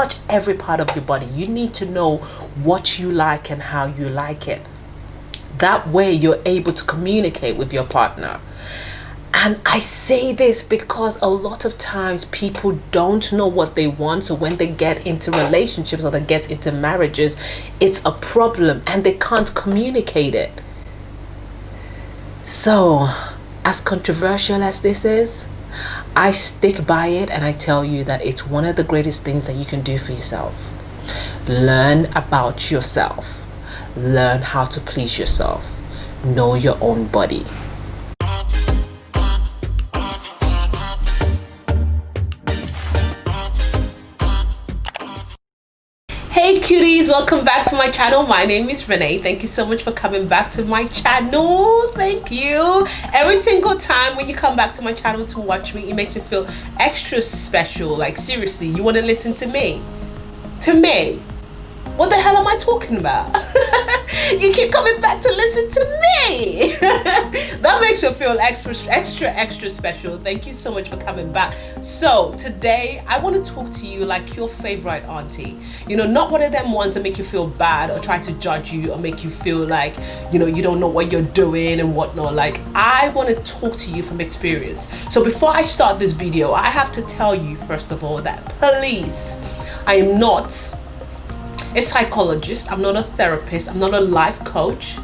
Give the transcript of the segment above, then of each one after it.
touch every part of your body. You need to know what you like and how you like it. That way you're able to communicate with your partner. And I say this because a lot of times people don't know what they want. So when they get into relationships or they get into marriages, it's a problem and they can't communicate it. So, as controversial as this is, I stick by it and I tell you that it's one of the greatest things that you can do for yourself. Learn about yourself. Learn how to please yourself. Know your own body. Hey cuties, welcome back to my channel. My name is Renee. Thank you so much for coming back to my channel. Thank you. Every single time when you come back to my channel to watch me, it makes me feel extra special. Like seriously, you want to listen to me? To me? What the hell am I talking about? You keep coming back to listen to me. That makes me feel extra special. Thank you so much for coming back. So today I want to talk to you like your favorite auntie. You know, not one of them ones that make you feel bad or try to judge you or make you feel like, you know, you don't know what you're doing and whatnot. Like, I want to talk to you from experience. So before I start this video, I have to tell you first of all that please, I am not a psychologist, I'm not a therapist, I'm not a life coach.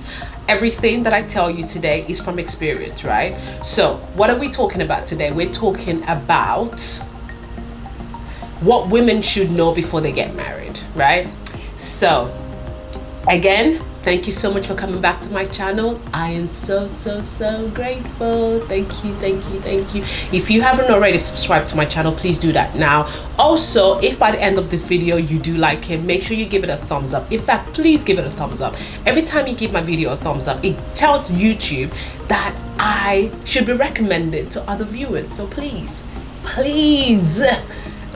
Everything that I tell you today is from experience, right? So what are we talking about today? We're talking about what women should know before they get married, right? So again, thank you so much for coming back to my channel. I am so grateful. Thank you. If you haven't already subscribed to my channel, please do that now. Also, if by the end of this video you do like it, make sure you give it a thumbs up. In fact, please give it a thumbs up. Every time you give my video a thumbs up, it tells YouTube that I should be recommended to other viewers. So please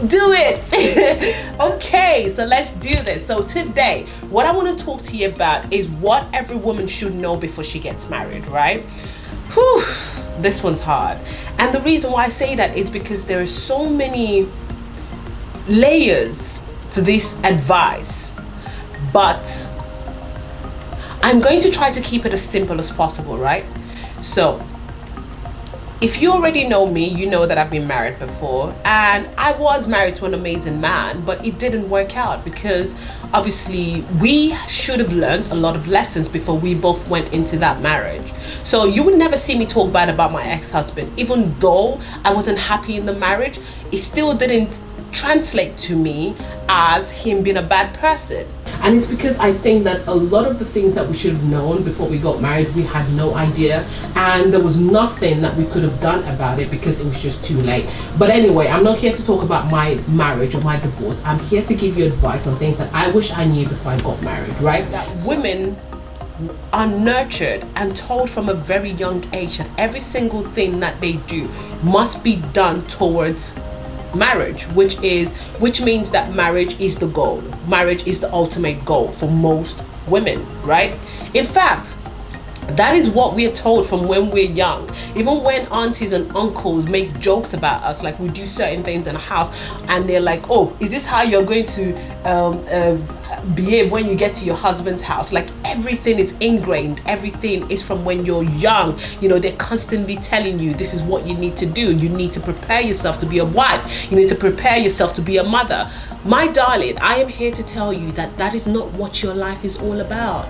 do it. Okay, so let's do this. So today what I want to talk to you about is what every woman should know before she gets married, right? Whew, this one's hard. And the reason why I say that is because there are so many layers to this advice, but I'm going to try to keep it as simple as possible, right? So if you already know me, you know that I've been married before, and I was married to an amazing man, but it didn't work out because obviously we should have learned a lot of lessons before we both went into that marriage. So you would never see me talk bad about my ex-husband. Even though I wasn't happy in the marriage, it still didn't translate to me as him being a bad person. And it's because I think that a lot of the things that we should have known before we got married, we had no idea, and there was nothing that we could have done about it because it was just too late. But anyway, I'm not here to talk about my marriage or my divorce. I'm here to give you advice on things that I wish I knew before I got married, right? Women are nurtured and told from a very young age that every single thing that they do must be done towards marriage, which means that marriage is the goal. Marriage is the ultimate goal for most women, right? In fact, that is what we are told from when we're young. Even when aunties and uncles make jokes about us, like we do certain things in the house and they're like, oh, is this how you're going to behave when you get to your husband's house? Like everything is ingrained, everything is from when you're young. You know, they're constantly telling you this is what you need to do. You need to prepare yourself to be a wife. You need to prepare yourself to be a mother. My darling, I am here to tell you that that is not what your life is all about.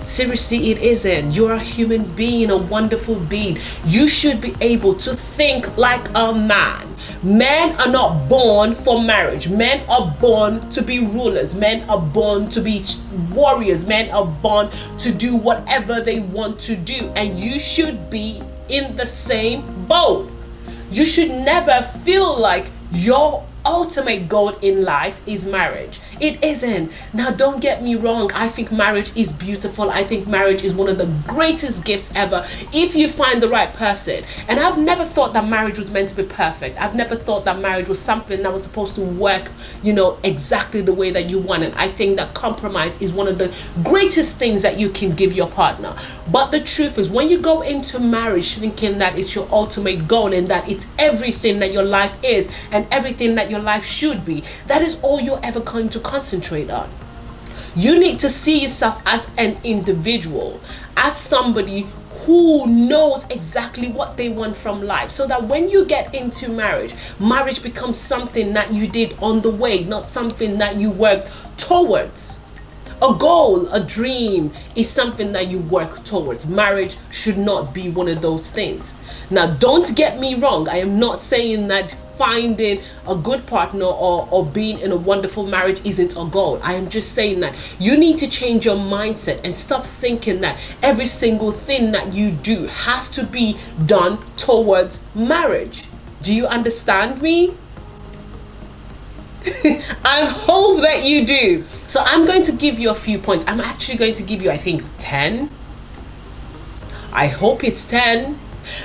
Seriously, it isn't. You're a human being, a wonderful being. You should be able to think like a man. Men are not born for marriage. Men are born to be rulers. Men are born to be warriors. Men are born to do whatever they want to do. And you should be in the same boat. You should never feel like your ultimate goal in life is marriage. It isn't. Now don't get me wrong, I think marriage is beautiful. I think marriage is one of the greatest gifts ever if you find the right person. And I've never thought that marriage was meant to be perfect. I've never thought that marriage was something that was supposed to work, you know, exactly the way that you want it. I think that compromise is one of the greatest things that you can give your partner. But the truth is, when you go into marriage thinking that it's your ultimate goal and that it's everything that your life is and everything that that your life should be, that is all you're ever going to concentrate on. You need to see yourself as an individual, as somebody who knows exactly what they want from life, so that when you get into marriage, marriage becomes something that you did on the way, not something that you worked towards. A goal, a dream is something that you work towards. Marriage should not be one of those things. Now, don't get me wrong. I am not saying that finding a good partner or being in a wonderful marriage isn't a goal. I am just saying that you need to change your mindset and stop thinking that every single thing that you do has to be done towards marriage. Do you understand me? I hope that you do. So I'm going to give you a few points. I'm actually going to give you, I think, 10. I hope it's 10.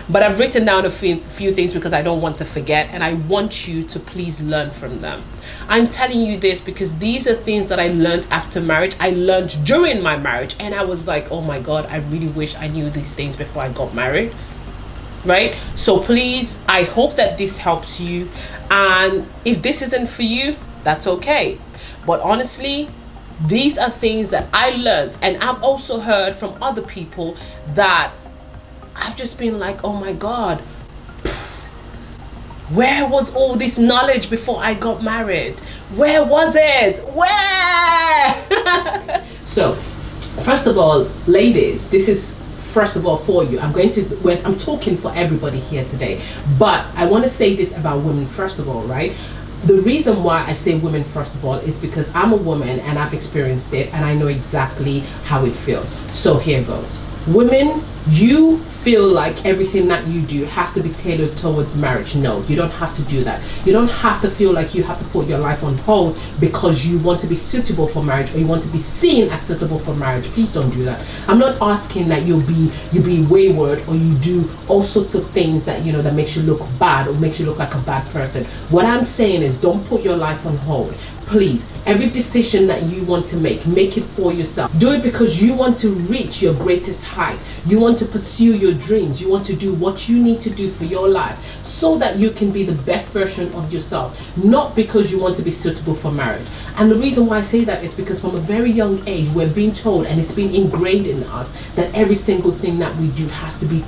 But I've written down a few things because I don't want to forget, and I want you to please learn from them. I'm telling you this because these are things that I learned after marriage. I learned during my marriage, and I was like, oh my God, I really wish I knew these things before I got married. Right? So please, I hope that this helps you. And if this isn't for you, that's okay. But honestly, these are things that I learned, and I've also heard from other people that I've just been like, oh my God, where was all this knowledge before I got married? Where was it? Where? So, first of all, ladies, this is first of all for you. I'm talking for everybody here today, but I want to say this about women first of all, right? The reason why I say women first of all is because I'm a woman and I've experienced it and I know exactly how it feels. So here goes. Women, you feel like everything that you do has to be tailored towards marriage. No, you don't have to do that. You don't have to feel like you have to put your life on hold because you want to be suitable for marriage or you want to be seen as suitable for marriage. Please don't do that. I'm not asking that you be wayward or you do all sorts of things that, you know, that makes you look bad or makes you look like a bad person. What I'm saying is don't put your life on hold. Please, every decision that you want to make it for yourself. Do it because you want to reach your greatest height. You want to pursue your dreams. You want to do what you need to do for your life so that you can be the best version of yourself, not because you want to be suitable for marriage. And the reason why I say that is because from a very young age, we're being told, and it's been ingrained in us, that every single thing that we do has to be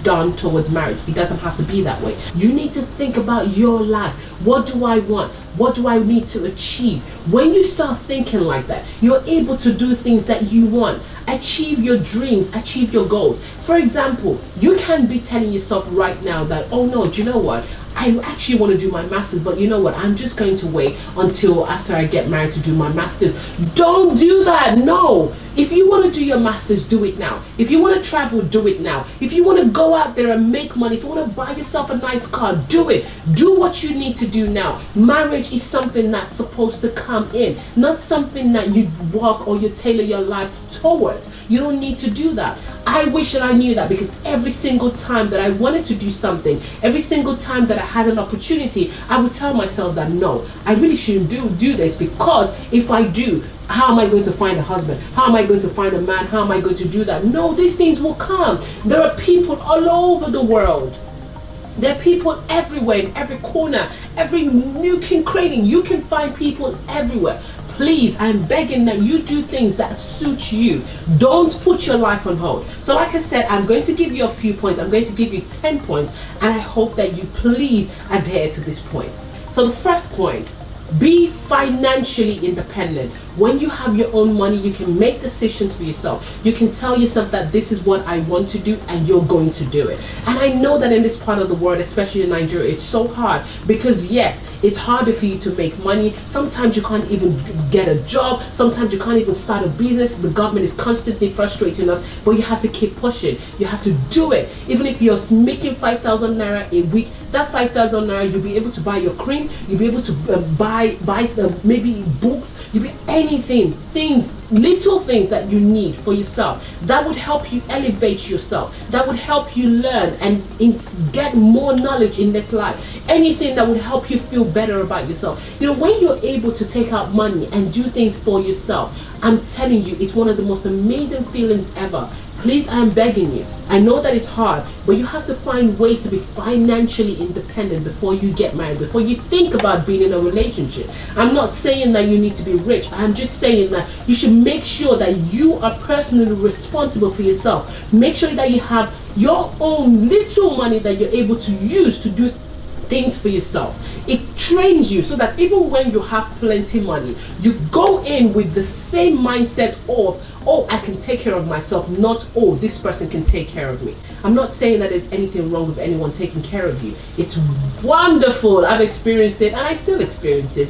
done towards marriage. It doesn't have to be that way. You need to think about your life. What do I want? What do I need to achieve? When you start thinking like that, you're able to do things that you want. Achieve your dreams, achieve your goals. For example, you can be telling yourself right now that, oh no, do you know what? I actually want to do my master's, but you know what? I'm just going to wait until after I get married to do my master's. Don't do that. No. If you want to do your master's, do it now. If you want to travel, do it now. If you want to go out there and make money, if you want to buy yourself a nice car, do it. Do what you need to do now. Marriage is something that's supposed to come in, not something that you walk or you tailor your life towards. You don't need to do that. I wish that I knew that, because every single time that I wanted to do something, every single time that I had an opportunity, I would tell myself that no, I really shouldn't do this, because if I do, how am I going to find a husband? How am I going to find a man? How am I going to do that? No, these things will come. There are people all over the world. There are people everywhere, in every corner, every nook and cranny. You can find people everywhere. Please, I'm begging that you do things that suit you. Don't put your life on hold. So like I said, I'm going to give you a few points. I'm going to give you 10 points, and I hope that you please adhere to these points. So the first point, be financially independent. When you have your own money, you can make decisions for yourself. You can tell yourself that this is what I want to do, and you're going to do it. And I know that in this part of the world, especially in Nigeria, it's so hard, because yes, it's harder for you to make money. Sometimes you can't even get a job. Sometimes you can't even start a business. The government is constantly frustrating us, but you have to keep pushing. You have to do it. Even if you're making 5,000 naira a week, that 5,000 naira, you'll be able to buy your cream. You'll be able to buy maybe books. You'll be anything, things, little things that you need for yourself. That would help you elevate yourself. That would help you learn and get more knowledge in this life. Anything that would help you feel better about yourself. You know, when you're able to take out money and do things for yourself, I'm telling you, it's one of the most amazing feelings ever. Please, I am begging you. I know that it's hard, but you have to find ways to be financially independent before you get married, before you think about being in a relationship. I'm not saying that you need to be rich. I'm just saying that you should make sure that you are personally responsible for yourself. Make sure that you have your own little money that you're able to use to do things for yourself. It trains you so that even when you have plenty money, you go in with the same mindset of, oh, I can take care of myself, not, oh, this person can take care of me. I'm not saying that there's anything wrong with anyone taking care of you. It's wonderful. I've experienced it and I still experience it.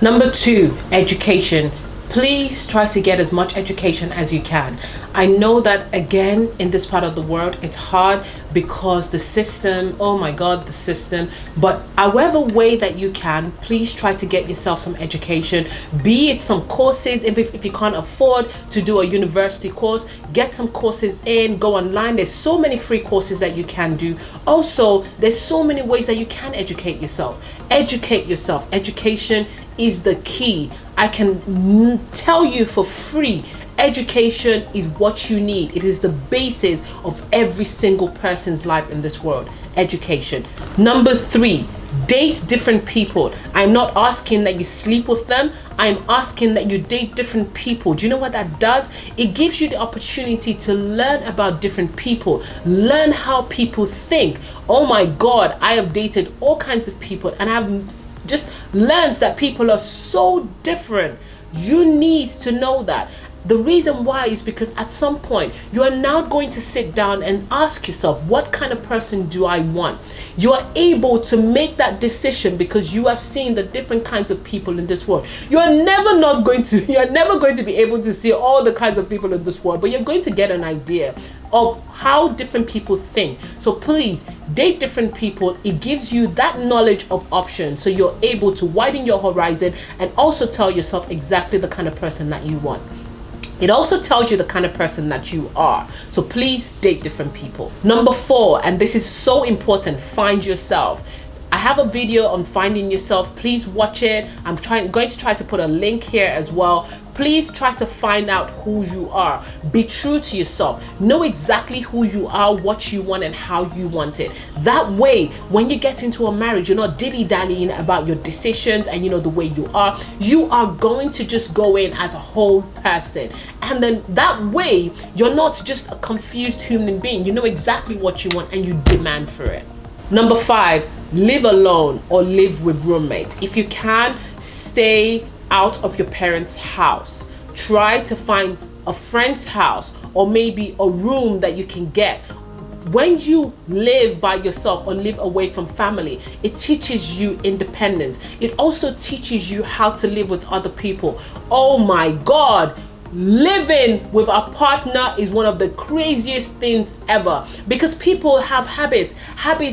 Number 2, education. Please try to get as much education as you can. I know that, again, in this part of the world, it's hard because the system, oh my God, the system. But however way that you can, please try to get yourself some education, be it some courses. If you can't afford to do a university course, get some courses in, go online. There's so many free courses that you can do. Also, there's so many ways that you can educate yourself. Educate yourself. Education is the key. I can tell you for free, education is what you need. It is the basis of every single person's life in this world. Education. Number 3, date different people. I'm not asking that you sleep with them. I'm asking that you date different people. Do you know what that does? It gives you the opportunity to learn about different people, learn how people think. Oh my God, I have dated all kinds of people and I've just learned that people are so different. You need to know that. The reason why is because at some point you are now going to sit down and ask yourself, what kind of person do I want? You are able to make that decision because you have seen the different kinds of people in this world. You are never going to be able to see all the kinds of people in this world, but you're going to get an idea of how different people think. So please date different people. It gives you that knowledge of options, so you're able to widen your horizon and also tell yourself exactly the kind of person that you want. It also tells you the kind of person that you are. So please date different people. Number 4, and this is so important, find yourself. I have a video on finding yourself. Please watch it. I'm going to try to put a link here as well. Please try to find out who you are. Be true to yourself. Know exactly who you are, what you want, and how you want it. That way, when you get into a marriage, you're not dilly-dallying about your decisions and the way you are. You are going to just go in as a whole person. And then that way, you're not just a confused human being. You know exactly what you want and you demand for it. Number 5, live alone or live with roommates. If you can, stay out of your parents' house. Try to find a friend's house or maybe a room that you can get. When you live by yourself or live away from family, it teaches you independence. It also teaches you how to live with other people. Oh my God. Living with a partner is one of the craziest things ever, because people have habits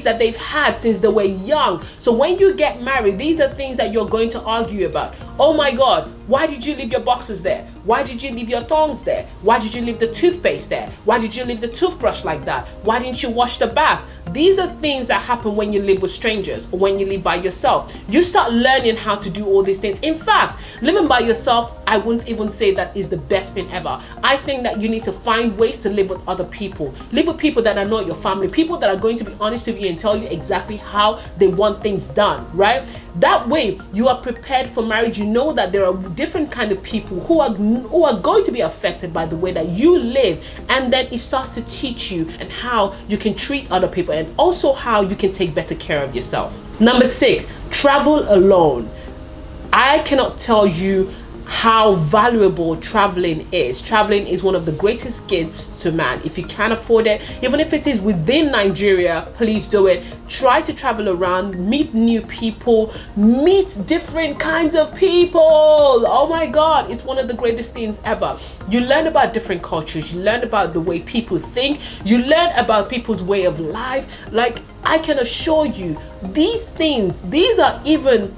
that they've had since they were young. So when you get married, these are things that you're going to argue about. Oh my God, why did you leave your boxes there? Why did you leave your tongs there? Why did you leave the toothpaste there? Why did you leave the toothbrush like that? Why didn't you wash the bath? These are things that happen when you live with strangers or when you live by yourself. You start learning how to do all these things. In fact, living by yourself, I wouldn't even say that is the best thing ever. I think that you need to find ways to live with other people. Live with people that are not your family, people that are going to be honest with you and tell you exactly how they want things done, right? That way, you are prepared for marriage. You know that there are different kind of people who are going to be affected by the way that you live, and then it starts to teach you and how you can treat other people and also how you can take better care of yourself. Number 6, travel alone. I cannot tell you how valuable traveling is. Traveling is one of the greatest gifts to man. If you can afford it, even if it is within Nigeria, please do it. Try to travel around, meet new people, meet different kinds of people. Oh my God, it's one of the greatest things ever. You learn about different cultures, you learn about the way people think, you learn about people's way of life. Like, I can assure you, these are even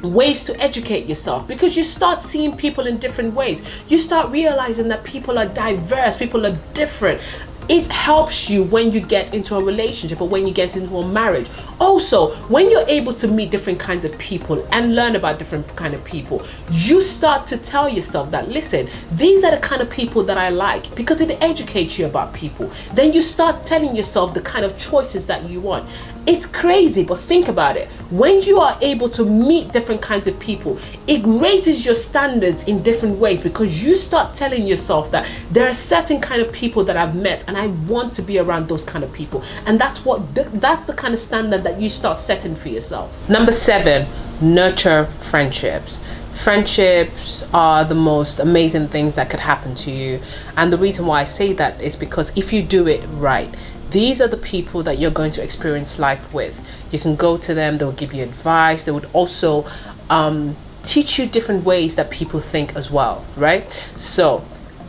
ways to educate yourself, because you start seeing people in different ways. You start realizing that people are diverse, people are different. It helps you when you get into a relationship or when you get into a marriage. Also, when you're able to meet different kinds of people and learn about different kind of people, you start to tell yourself that, listen, these are the kind of people that I like, because it educates you about people. Then you start telling yourself the kind of choices that you want. It's crazy, but think about it. When you are able to meet different kinds of people, it raises your standards in different ways, because you start telling yourself that there are certain kind of people that I've met and I want to be around those kind of people. And that's the kind of standard that you start setting for yourself. Number 7, nurture friendships. Friendships are the most amazing things that could happen to you. And the reason why I say that is because if you do it right, these are the people that you're going to experience life with. You can go to them, they'll give you advice. They would also teach you different ways that people think as well, right? So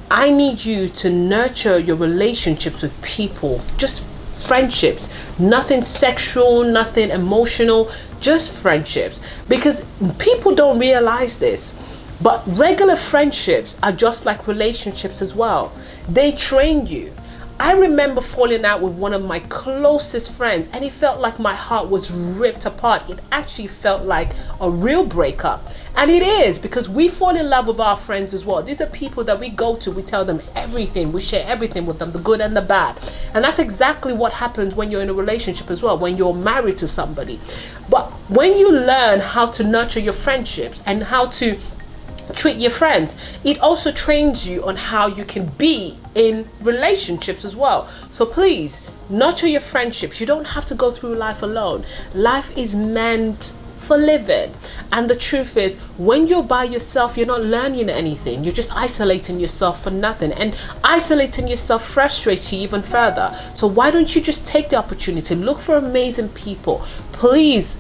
I need you to nurture your relationships with people, just friendships, nothing sexual, nothing emotional, just friendships. Because people don't realize this, but regular friendships are just like relationships as well. They train you. I remember falling out with one of my closest friends, and it felt like my heart was ripped apart. It actually felt like a real breakup. And it is, because we fall in love with our friends as well. These are people that we go to, we tell them everything, we share everything with them, the good and the bad. And that's exactly what happens when you're in a relationship as well, when you're married to somebody. But when you learn how to nurture your friendships and how to treat your friends, it also trains you on how you can be in relationships as well. So please nurture your friendships. You don't have to go through life alone. Life is meant for living. And the truth is, when you're by yourself, you're not learning anything. You're just isolating yourself for nothing, and isolating yourself frustrates you even further. So why don't you just take the opportunity, look for amazing people, please,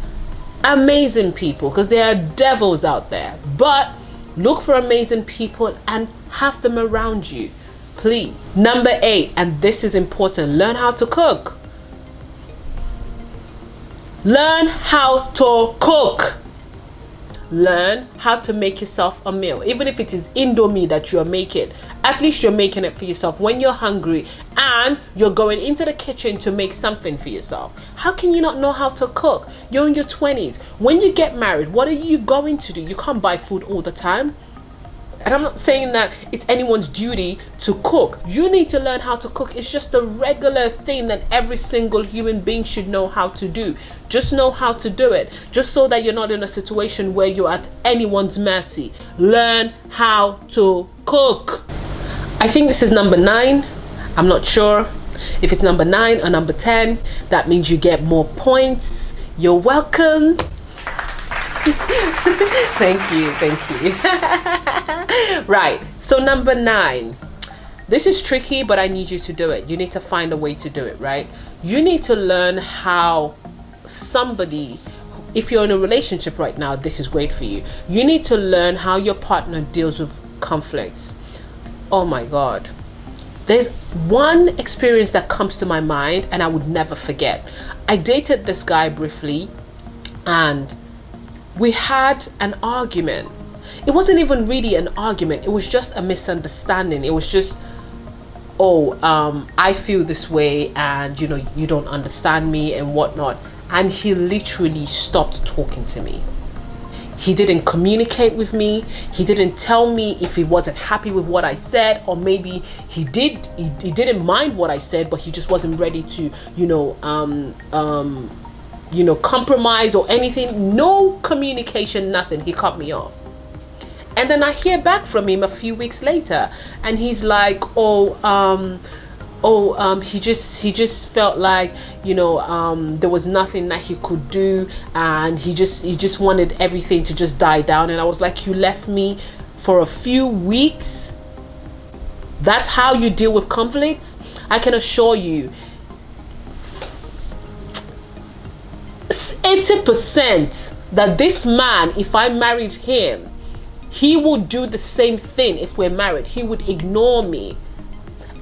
amazing people, because there are devils out there, but look for amazing people and have them around you, please. Number 8, and this is important, learn how to cook. Learn how to cook. Learn how to make yourself a meal. Even if it is Indomie that you're making, at least you're making it for yourself when you're hungry and you're going into the kitchen to make something for yourself. How can you not know how to cook? You're in your 20s. When you get married, what are you going to do? You can't buy food all the time. And I'm not saying that it's anyone's duty to cook. You need to learn how to cook. It's just a regular thing that every single human being should know how to do. Just know how to do it, just so that you're not in a situation where you're at anyone's mercy. Learn how to cook. I think this is number 9. I'm not sure if it's number 9 or number 10. That means you get more points. You're welcome. Thank you. Right, so number 9. This is tricky, but I need you to do it. You need to find a way to do it, right? You need to learn how somebody, if you're in a relationship right now, this is great for you. You need to learn how your partner deals with conflicts. Oh my God. There's one experience that comes to my mind and I would never forget. I dated this guy briefly and we had an argument. It wasn't even really an argument. It was just a misunderstanding. It was just, I feel this way and you don't understand me and whatnot. And he literally stopped talking to me. He didn't communicate with me. He didn't tell me if he wasn't happy with what I said, or maybe he didn't mind what I said, but he just wasn't ready to, compromise or anything. No communication, nothing. He cut me off. And then I hear back from him a few weeks later and he's like, he just felt like, there was nothing that he could do, and he just wanted everything to just die down. And I was like, you left me for a few weeks? That's how you deal with conflicts? I can assure you, 80% that this man, if I married him, he would do the same thing if we're married. He would ignore me.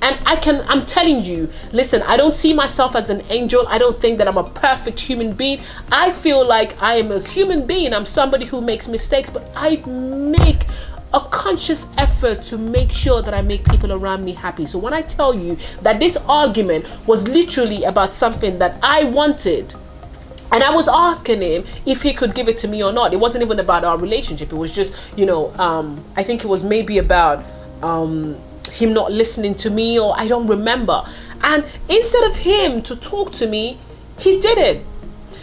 And I'm telling you, listen, I don't see myself as an angel. I don't think that I'm a perfect human being. I feel like I am a human being. I'm somebody who makes mistakes, but I make a conscious effort to make sure that I make people around me happy. So when I tell you that this argument was literally about something that I wanted, and I was asking him if he could give it to me or not. It wasn't even about our relationship. It was just, I think it was maybe about him not listening to me, or I don't remember. And instead of him to talk to me, he didn't.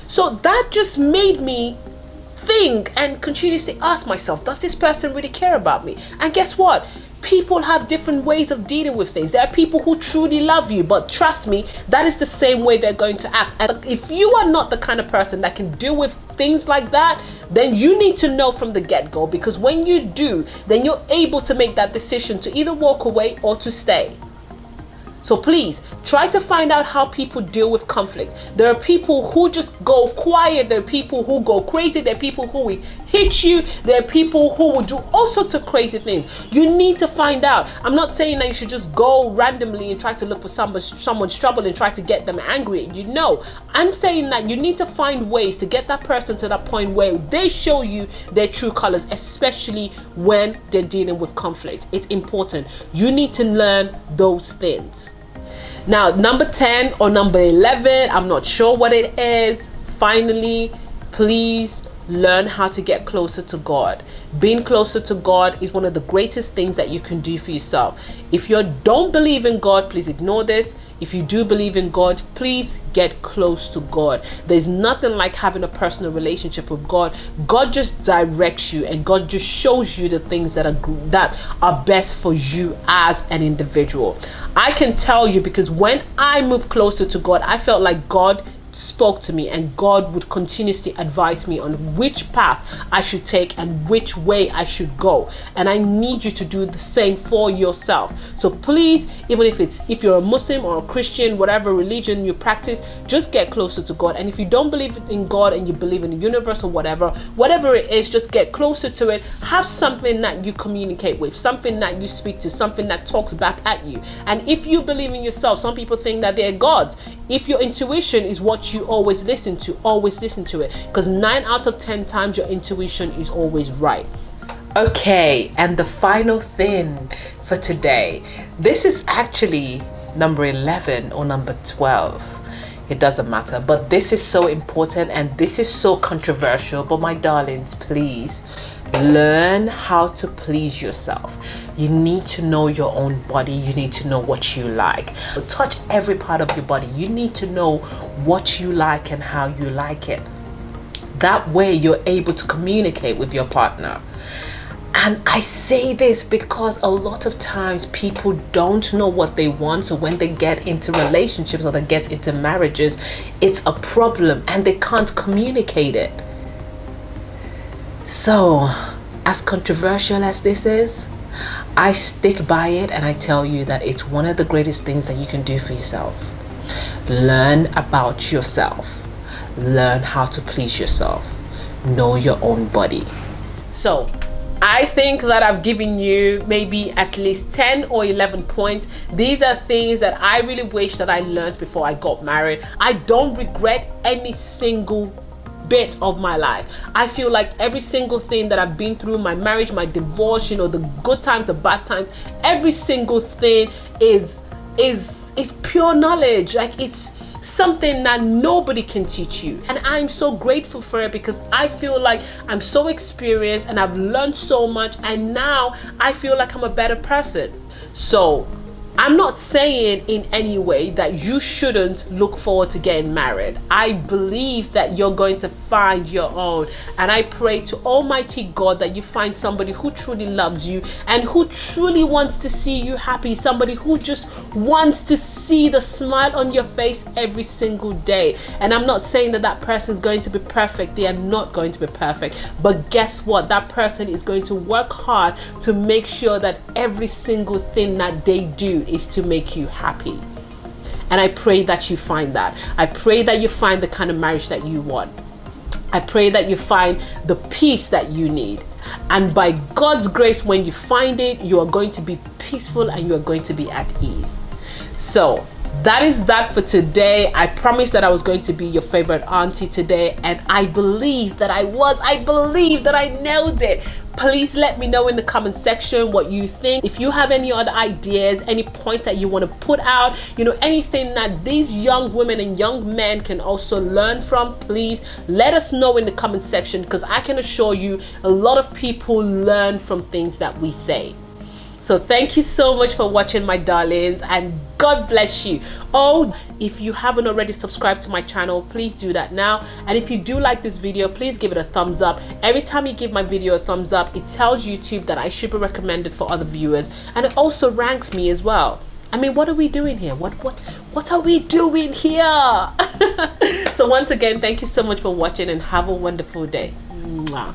So that just made me think and continuously ask myself, does this person really care about me? And guess what? People have different ways of dealing with things. There are people who truly love you, but trust me, that is the same way they're going to act. And if you are not the kind of person that can deal with things like that, then you need to know from the get-go, because when you do, then you're able to make that decision to either walk away or to stay. So please try to find out how people deal with conflict. There are people who just go quiet. There are people who go crazy. There are people who will hit you. There are people who will do all sorts of crazy things. You need to find out. I'm not saying that you should just go randomly and try to look for someone's trouble and try to get them angry at you. No, I'm saying that you need to find ways to get that person to that point where they show you their true colors, especially when they're dealing with conflict. It's important. You need to learn those things. Now, number 10 or number 11, I'm not sure what it is. Finally, please learn how to get closer to God. Being closer to God is one of the greatest things that you can do for yourself. If you don't believe in God, please ignore this. If you do believe in God, please get close to God. There's nothing like having a personal relationship with God. God just directs you, and God just shows you the things that are best for you as an individual. I can tell you, because when I moved closer to God, I felt like God spoke to me, and God would continuously advise me on which path I should take and which way I should go. And I need you to do the same for yourself. So please, even if you're a Muslim or a Christian, whatever religion you practice, just get closer to God. And if you don't believe in God and you believe in the universe or whatever it is, just get closer to it. Have something that you communicate with, something that you speak to, something that talks back at you. And if you believe in yourself, some people think that they're gods. If your intuition is what you always listen to it, because 9 out of 10 times your intuition is always right. Okay, and the final thing for today, this is actually number 11 or number 12. It doesn't matter, but this is so important and this is so controversial. But my darlings, please learn how to please yourself. You need to know your own body. You need to know what you like. Touch every part of your body. You need to know what you like and how you like it. That way you're able to communicate with your partner. And I say this because a lot of times people don't know what they want. So when they get into relationships or they get into marriages, it's a problem and they can't communicate it. So, as controversial as this is, I stick by it, and I tell you that it's one of the greatest things that you can do for yourself. Learn about yourself. Learn how to please yourself. Know your own body. So, I think that I've given you maybe at least 10 or 11 points. These are things that I really wish that I learned before I got married. I don't regret any single bit of my life. I feel like every single thing that I've been through, my marriage, my divorce, the good times, the bad times, every single thing is pure knowledge. Like, it's something that nobody can teach you, and I'm so grateful for it, because I feel like I'm so experienced and I've learned so much, and now I feel like I'm a better person. So I'm not saying in any way that you shouldn't look forward to getting married. I believe that you're going to find your own. And I pray to Almighty God that you find somebody who truly loves you and who truly wants to see you happy. Somebody who just wants to see the smile on your face every single day. And I'm not saying that that person is going to be perfect. They are not going to be perfect. But guess what? That person is going to work hard to make sure that every single thing that they do is to make you happy. And I pray that you find that. I pray that you find the kind of marriage that you want. I pray that you find the peace that you need. And by God's grace, when you find it, you are going to be peaceful and you are going to be at ease. So that is that for today. I promised that I was going to be your favorite auntie today, and I believe that I was. I believe that I nailed it. Please let me know in the comment section what you think. If you have any other ideas, any points that you want to put out, you know, anything that these young women and young men can also learn from, please let us know in the comment section, because I can assure you a lot of people learn from things that we say. So thank you so much for watching, my darlings, and God bless you. Oh, if you haven't already subscribed to my channel, please do that now. And if you do like this video, please give it a thumbs up. Every time you give my video a thumbs up, it tells YouTube that I should be recommended for other viewers, and it also ranks me as well. I mean, what are we doing here? What are we doing here? So once again, thank you so much for watching, and have a wonderful day. Mwah.